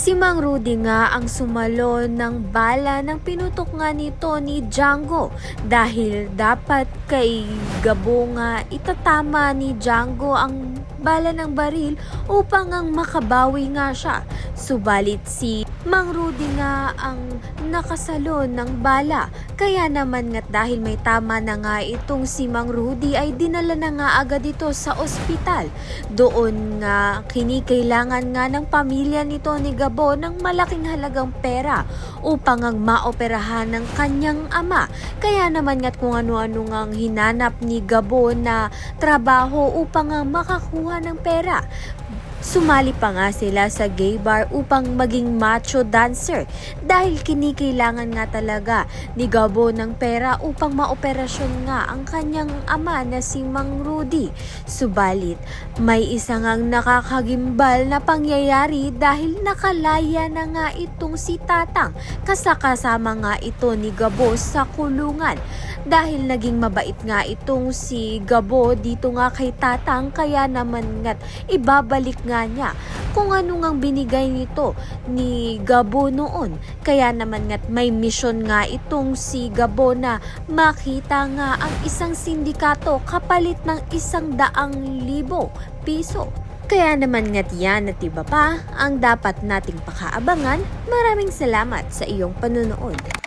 Si Mang Rudy nga ang sumalo ng bala ng pinutok nga nito ni Django dahil dapat kay Gabo nga itatama ni Django ang bala ng baril upang ang makabawi nga siya. Subalit si Mang Rudy nga ang nakasalo ng bala. Kaya naman nga't dahil may tama na nga itong si Mang Rudy ay dinala na nga agad ito sa ospital. Doon nga kinikailangan nga ng pamilya nito ni Gabo ng malaking halagang pera upang ang maoperahan ng kanyang ama. Kaya naman nga't kung ano-ano ngang hinanap ni Gabo na trabaho upang nga makakuha ng pera. Sumali pa nga sila sa gay bar upang maging macho dancer dahil kinikailangan nga talaga ni Gabo ng pera upang maoperasyon nga ang kanyang ama na si Mang Rudy. Subalit, may isang ang nakakagimbal na pangyayari dahil nakalaya na nga itong si Tatang kasama nga ito ni Gabo sa kulungan. Dahil naging mabait nga itong si Gabo dito nga kay Tatang kaya naman nga't ibabalik nga niya kung ano ngang binigay nito ni Gabo noon. Kaya naman nga't may misyon nga itong si Gabo na makita nga ang isang sindikato kapalit ng 100,000 piso. Kaya naman nga't yan at iba pa ang dapat nating pakaabangan. Maraming salamat sa iyong panunood.